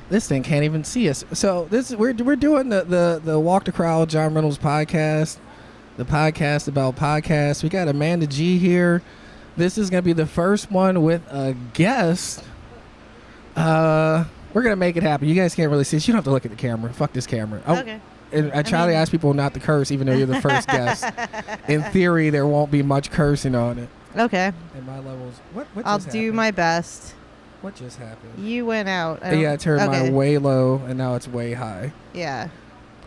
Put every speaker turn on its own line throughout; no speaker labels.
This thing can't even see us. So we're doing the Walk the Crowd John Reynolds podcast, the podcast about podcasts. We got Amanda G here. This is gonna be the first one with a guest. We're gonna make it happen. You guys can't really see us. You don't have to look at the camera. Fuck this camera.
Okay.
And I try to ask people not to curse, even though you're the first guest. In theory, there won't be much cursing on it.
Okay.
And my levels. What
I'll
just
do
happened?
my best.
What just happened?
You went out.
Yeah, I turned mine way low, and now it's way high.
Yeah.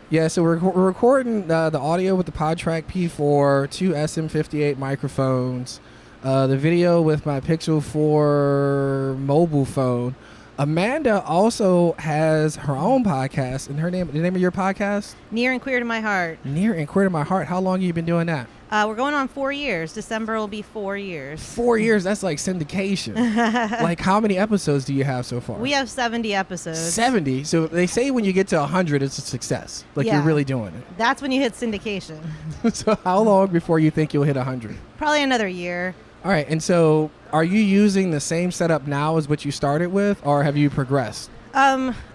Yeah, so we're recording the audio with the Podtrak P4, 2 SM58 microphones, the video with my Pixel 4 mobile phone. Amanda also has her own podcast, and the name of your podcast?
Near and Queer to My Heart.
Near and Queer to My Heart. How long have you been doing that?
We're going on 4 years. December will be 4 years.
4 years? That's like syndication. Like, how many episodes do you have so far?
We have 70 episodes.
70? So they say when you get to 100, it's a success. Like,
Yeah.
you're really doing it.
That's when you hit syndication.
So how long before you think you'll hit 100?
Probably another year.
All right, and so are you using the same setup now as what you started with, or have you progressed?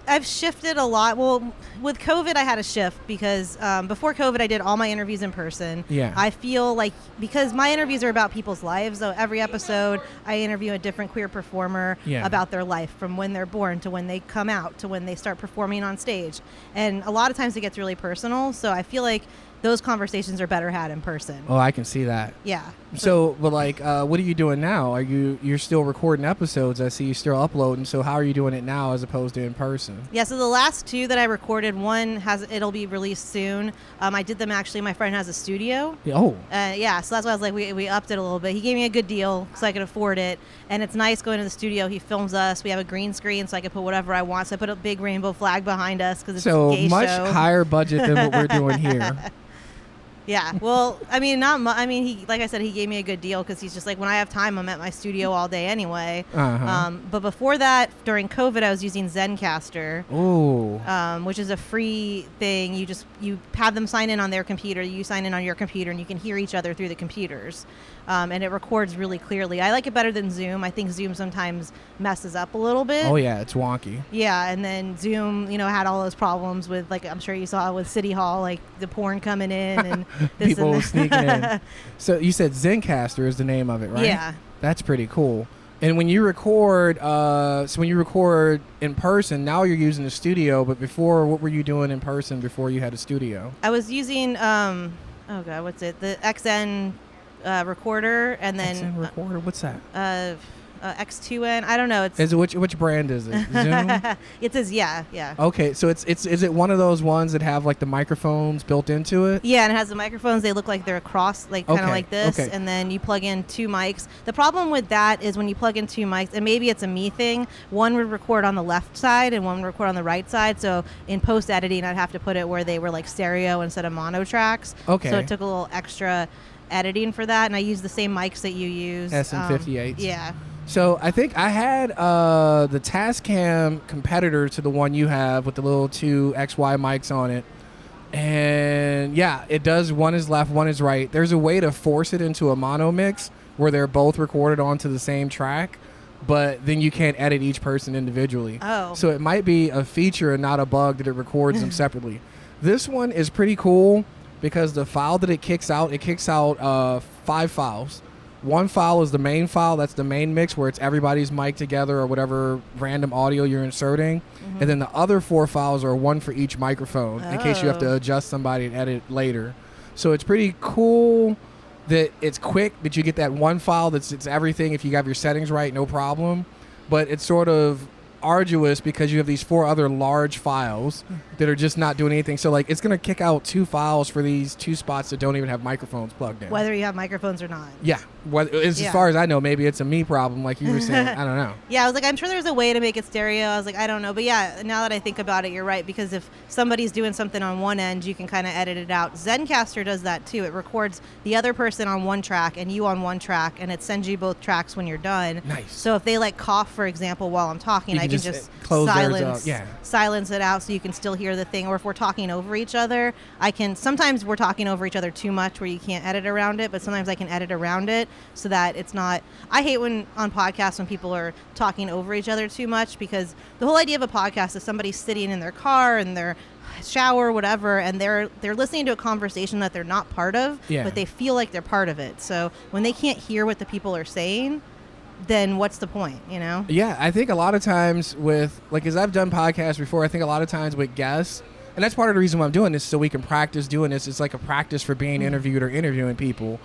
I've shifted a lot. Well, with COVID, I had a shift because before COVID, I did all my interviews in person.
Yeah.
I feel like because my interviews are about people's lives, so every episode I interview a different queer performer about their life, from when they're born to when they come out to when they start performing on stage. And a lot of times it gets really personal, so I feel like those conversations are better had in person.
Oh, I can see that.
Yeah.
So, but like, what are you doing now? You're still recording episodes? I see you still uploading. So how are you doing it now as opposed to in person?
Yeah. So the last two that I recorded, it'll be released soon. I did them actually. My friend has a studio.
Oh.
Yeah. So that's why I was like, we upped it a little bit. He gave me a good deal so I could afford it, and it's nice going to the studio. He films us. We have a green screen, so I can put whatever I want. So I put a big rainbow flag behind us because it's a gay
much
show.
higher budget than what we're doing here.
Yeah, well, I mean, he, like I said, he gave me a good deal because he's just like, when I have time, I'm at my studio all day anyway. But before that, during COVID, I was using Zencastr.
Ooh.
Which is a free thing. You have them sign in on their computer, you sign in on your computer, and you can hear each other through the computers. And it records really clearly. I like it better than Zoom. I think Zoom sometimes messes up a little bit.
Oh yeah, it's wonky.
Yeah, and then Zoom, had all those problems with, like, I'm sure you saw with City Hall, like the porn coming in and this
people
and
sneaking in. So you said Zencastr is the name of it, right?
Yeah.
That's pretty cool. And when you record, in person, now you're using the studio, but before, what were you doing in person before you had a studio?
I was using, the XN recorder, and then
XN recorder? What's that?
X2N. I don't know.
Which brand is it? Zoom?
It says yeah.
Okay, so is it one of those ones that have like the microphones built into it?
Yeah, and it has the microphones. They look like they're across, like kind of like this, and then you plug in 2 mics. The problem with that is when you plug in 2 mics, and maybe it's a me thing, one would record on the left side and one would record on the right side. So in post editing, I'd have to put it where they were like stereo instead of mono tracks.
Okay.
So it took a little extra editing for that, and I use the same mics that you use.
SM58s.
Yeah.
So I think I had the Tascam competitor to the one you have with the little 2 XY mics on it. And yeah, it does. One is left, one is right. There's a way to force it into a mono mix where they're both recorded onto the same track, but then you can't edit each person individually.
Oh.
So it might be a feature and not a bug that it records them separately. This one is pretty cool because the file that it kicks out 5 files. One file is the main file. That's the main mix where it's everybody's mic together or whatever random audio you're inserting. Mm-hmm. And then the other 4 files are one for each microphone in case you have to adjust somebody and edit later. So it's pretty cool that it's quick, that you get that one file it's everything. If you have your settings right, no problem. But it's sort of arduous because you have these 4 other large files that are just not doing anything. So like it's going to kick out 2 files for these 2 spots that don't even have microphones plugged in.
Whether you have microphones or not.
Yeah. As far as I know, maybe it's a me problem like you were saying. I don't know.
Yeah, I was like, I'm sure there's a way to make it stereo. I was like, I don't know. But yeah, now that I think about it, you're right. Because if somebody's doing something on one end, you can kind of edit it out. Zencastr does that too. It records the other person on one track and you on one track, and it sends you both tracks when you're done.
Nice.
So if they like cough, for example, while I'm talking, I can can just
close theirs up.
Silence it out so you can still hear the thing. Or if we're talking over each other, sometimes we're talking over each other too much where you can't edit around it, but sometimes I can edit around it so that it's not. I hate when on podcasts when people are talking over each other too much, because the whole idea of a podcast is somebody sitting in their car and their shower, whatever, and they're listening to a conversation that they're not part of, but they feel like they're part of it. So when they can't hear what the people are saying, then what's the point, you know?
Yeah, I think a lot of times with, like, as I've done podcasts before, I think a lot of times with guests, and that's part of the reason why I'm doing this, so we can practice doing this. It's like a practice for being interviewed or interviewing people.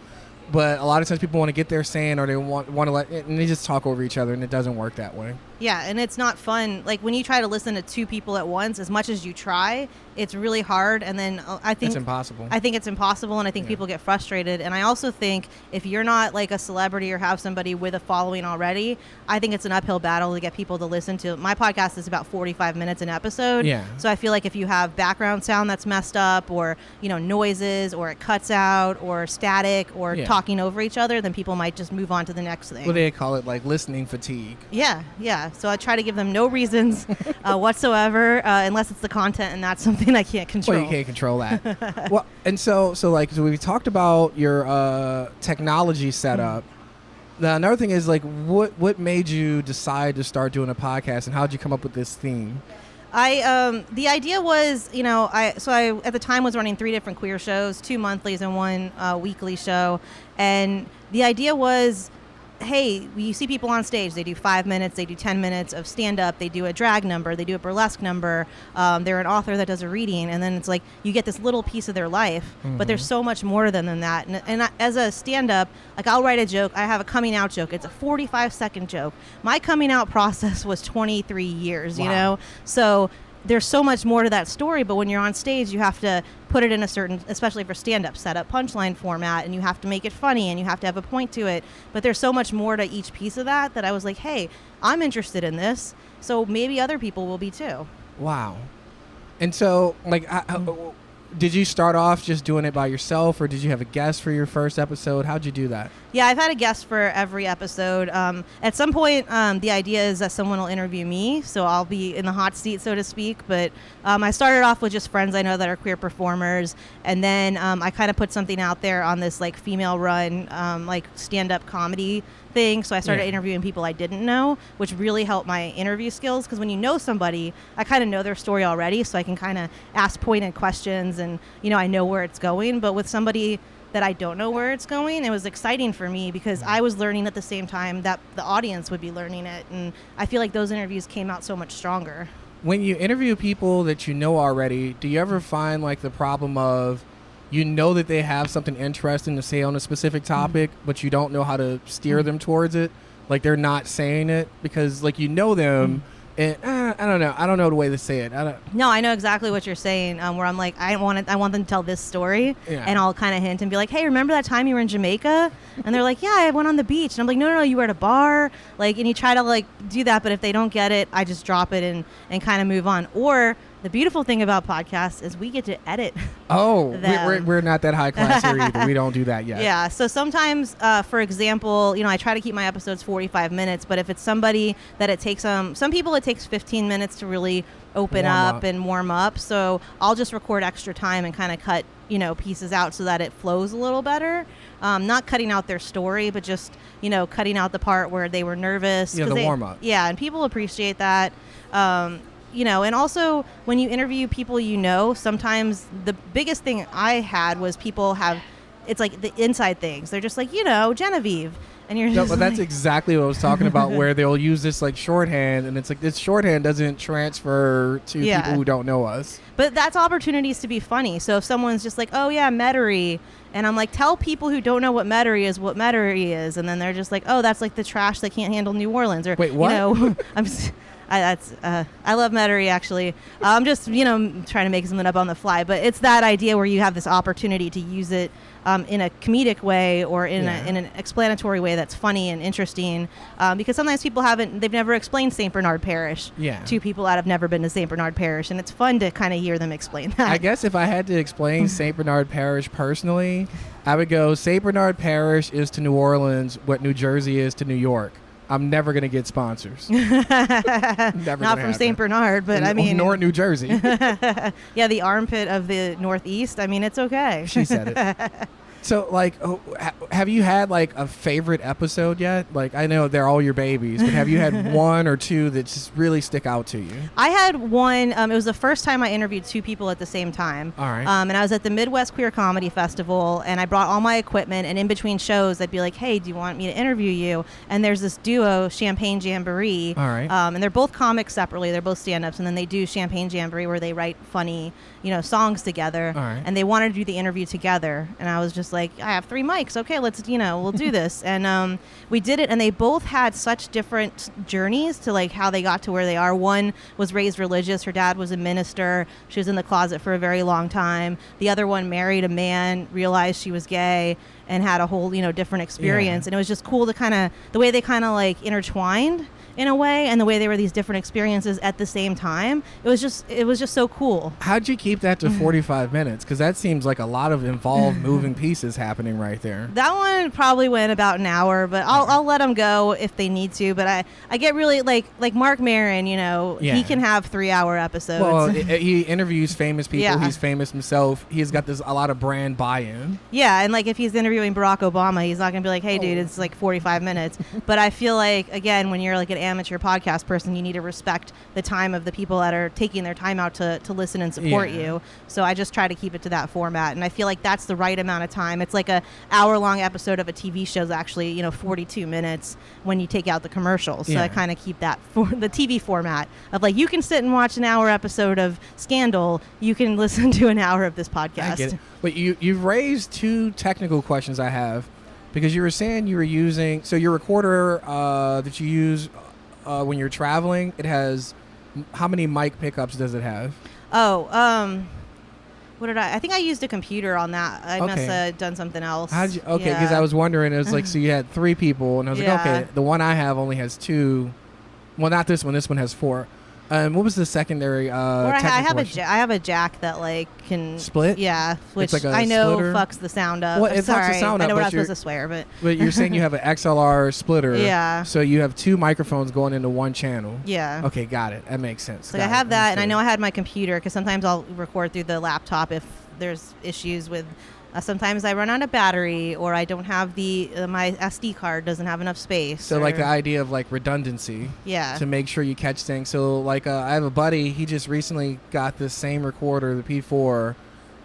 But a lot of times people want to get their saying, or they want to let, and they just talk over each other, and it doesn't work that way.
Yeah, and it's not fun. Like when you try to listen to two people at once, as much as you try, it's really hard. And then I think
it's impossible.
I think it's impossible, and I think people get frustrated. And I also think if you're not like a celebrity or have somebody with a following already, I think it's an uphill battle to get people to listen to. My podcast is about 45 minutes an episode.
Yeah.
So I feel like if you have background sound that's messed up, or noises, or it cuts out, or static, or talking over each other, then people might just move on to the next thing.
Well, they call it like listening fatigue.
Yeah. So I try to give them no reasons whatsoever, unless it's the content, and that's something I can't control.
Well, you can't control that. Well, and so we talked about your technology setup. Now, another thing is, like, what made you decide to start doing a podcast, and how did you come up with this theme?
The idea was, I at the time was running 3 different queer shows, 2 monthlies and 1 weekly show. And the idea was, hey, you see people on stage, they do 5 minutes, they do 10 minutes of stand-up, they do a drag number, they do a burlesque number, they're an author that does a reading, and then it's like you get this little piece of their life, but there's so much more to them than that. And as a stand-up, like, I'll write a joke, I have a coming out joke, it's a 45-second joke. My coming out process was 23 years, So there's so much more to that story, but when you're on stage, you have to put it in a certain, especially for stand-up, set-up punchline format, and you have to make it funny, and you have to have a point to it. But there's so much more to each piece of that I was like, hey, I'm interested in this, so maybe other people will be too.
Wow. And so, like, did you start off just doing it by yourself, or did you have a guest for your first episode? How'd you do that?
Yeah, I've had a guest for every episode. At some point, the idea is that someone will interview me, so I'll be in the hot seat, so to speak. But I started off with just friends I know that are queer performers, and then I kind of put something out there on this, like, female-run, like, stand-up comedy thing. So I started interviewing people I didn't know, which really helped my interview skills, because when you know somebody, I kind of know their story already, so I can kind of ask pointed questions, and I know where it's going. But with somebody that I don't know where it's going, it was exciting for me because I was learning at the same time that the audience would be learning it, and I feel like those interviews came out so much stronger.
When you interview people that you know already, do you ever find, like, the problem of that they have something interesting to say on a specific topic, but you don't know how to steer them towards it? Like, they're not saying it because, like, them, and I don't know. I don't know the way to say it.
No, I know exactly what you're saying, where I'm like, I want them to tell this story, and I'll kind of hint and be like, hey, remember that time you were in Jamaica? And they're like, yeah, I went on the beach. And I'm like, no, you were at a bar. Like, and you try to, like, do that, but if they don't get it, I just drop it and kind of move on. Or the beautiful thing about podcasts is we get to edit.
Oh, we're not that high class here either. We don't do that yet.
Yeah. So sometimes, for example, I try to keep my episodes 45 minutes, but if it's somebody that it takes some people it takes 15 minutes to really open up and warm up. So I'll just record extra time and kind of cut, pieces out so that it flows a little better. Not cutting out their story, but just, cutting out the part where they were nervous.
Yeah, the warm up.
Yeah, and people appreciate that. And also when you interview people, sometimes the biggest thing I had was people it's like the inside things. They're just like, Genevieve. And you're just
but that's exactly what I was talking about, where they'll use this, like, shorthand, and it's like this shorthand doesn't transfer to people who don't know us.
But that's opportunities to be funny. So if someone's just like, oh, yeah, Metairie, and I'm like, tell people who don't know what Metairie is what Metairie is, and then they're just like, oh, that's like the trash that can't handle New Orleans. Or,
wait, what?
I love Metairie, actually. I'm just, trying to make something up on the fly, but it's that idea where you have this opportunity to use it in a comedic way or in an explanatory way that's funny and interesting, because sometimes people they've never explained St. Bernard Parish to people that have never been to St. Bernard Parish, and it's fun to kind of hear them explain that.
I guess if I had to explain St. Bernard Parish personally, I would go, St. Bernard Parish is to New Orleans what New Jersey is to New York. I'm never going to get sponsors.
Not from St. Bernard, but I mean...
Nor New Jersey.
Yeah, the armpit of the Northeast. I mean, it's okay.
She said it. So, like, have you had, like, a favorite episode yet? Like, I know they're all your babies, but have you had one or two that just really stick out to you?
I had one. It was the first time I interviewed two people at the same time.
All right.
And I was at the Midwest Queer Comedy Festival, and I brought all my equipment, and in between shows, I'd be like, hey, do you want me to interview you? And there's this duo, Champagne Jamboree.
All right.
And they're both comics separately. They're both stand-ups, and then they do Champagne Jamboree where they write funny, songs together.
All right.
And they wanted to do the interview together, and I was just like, I have 3 mics. Okay, let's, we'll do this. And we did it, and they both had such different journeys to like how they got to where they are. One was raised religious. Her dad was a minister. She was in the closet for a very long time. The other one married a man, realized she was gay, and had a whole, different experience. Yeah. And it was just cool to kind of, the way they kind of like intertwined in a way, and the way they were these different experiences at the same time. It was just so cool.
How'd you keep that to 45 minutes? Because that seems like a lot of involved moving pieces happening right there.
That one probably went about an hour, but I'll let them go if they need to. But I get really like Mark Maron, he can have 3-hour episodes.
Well, he interviews famous people. Yeah. He's famous himself. He's got a lot of brand buy-in.
Yeah, and like if he's interviewing Barack Obama, he's not gonna be like, hey dude, it's like 45 minutes. But I feel like, again, when you're like an amateur podcast person, you need to respect the time of the people that are taking their time out to listen and support you. So I just try to keep it to that format, and I feel like that's the right amount of time. It's like a hour-long episode of a TV show is actually 42 minutes when you take out the commercials. So I kind of keep that for the TV format of like, you can sit and watch an hour episode of Scandal, you can listen to an hour of this podcast.
I get it. But you've raised 2 technical questions I have, because you were saying you were using, so your recorder that you use when you're traveling, it has, how many mic pickups does it have?
What did I think I used a computer on that. I must have done something else.
Because I was wondering, it was like, so you had 3 people, and I was like, okay, the one I have only has 2. Well, not this one has 4. What was the secondary?
I have a jack that like can
split.
Yeah, which
like
I know
splitter.
Fucks the sound up.
Well, it fucks the sound up.
I know we're not supposed to swear, but
you're saying you have an XLR splitter.
Yeah.
So you have 2 microphones going into one channel.
Yeah.
Okay, got it. That makes sense.
So I have that, and I know I had my computer because sometimes I'll record through the laptop if there's issues with. Sometimes I run out of battery, or I don't have my SD card doesn't have enough space.
So like the idea of like redundancy.
Yeah.
To make sure you catch things. So like I have a buddy, he just recently got this same recorder, the P4,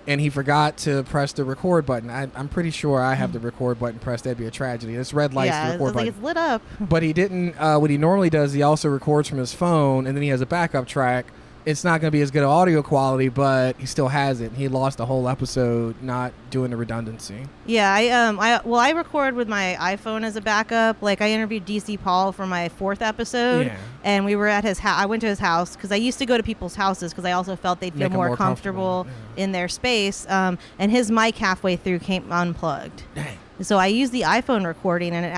and he forgot to press the record button. I'm pretty sure I have the record button pressed. That'd be a tragedy. This red light's the record button.
It's lit up.
But he didn't, what he normally does, he also records from his phone, and then he has a backup track. It's not going to be as good of audio quality, but he still has it. He lost a whole episode not doing the redundancy.
Yeah, I record with my iPhone as a backup. Like I interviewed DC Paul for my 4th episode, and we were at his house. I went to his house because I used to go to people's houses because I also felt they'd feel more comfortable in their space. And his mic halfway through came unplugged.
Dang.
So I use the iPhone recording, and the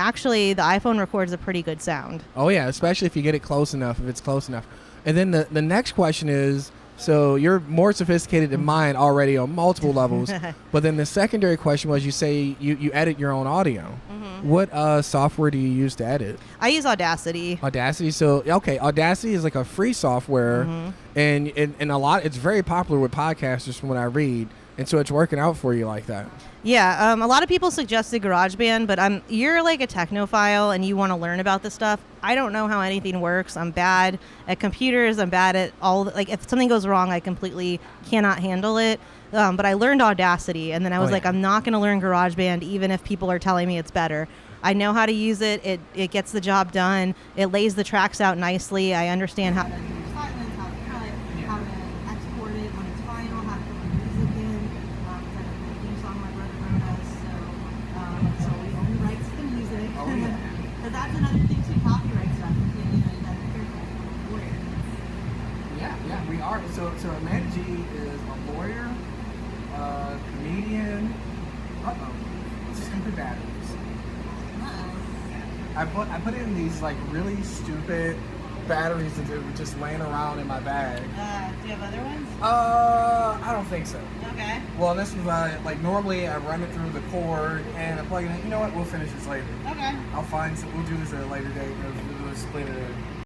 iPhone records a pretty good sound.
Oh yeah, especially if you get it close enough. If it's close enough. And then the next question is, so you're more sophisticated than mine already on multiple levels, but then the secondary question was, you say you edit your own audio. Mm-hmm. What software do you use to edit?
I use Audacity.
So, Audacity is like a free software, and it's very popular with podcasters from what I read, and so it's working out for you like that.
Yeah, a lot of people suggested GarageBand, but you're like a technophile and you want to learn about this stuff. I don't know how anything works. I'm bad at computers. I'm bad at if something goes wrong, I completely cannot handle it. But I learned Audacity, and then I was I'm not going to learn GarageBand even if people are telling me it's better. I know how to use it. It gets the job done. It lays the tracks out nicely. I understand how to do silence, how to cut, how to export it when it's final, how to put the music in. The theme song my brother wrote us, so he only writes the music. Oh, yeah. But that's another thing too, copyright stuff. You gotta be careful. Lawyer.
Yeah, we are. So Amanda G is a lawyer, comedian. Stupid batteries. I put in these like really stupid batteries that were just laying around in my bag.
Do you have other ones?
I don't think so.
Okay.
Well, this was like normally I run it through the cord and I plug it in. You know what? We'll finish this later.
Okay.
I'll find some. We'll do this at a later date. We'll split it.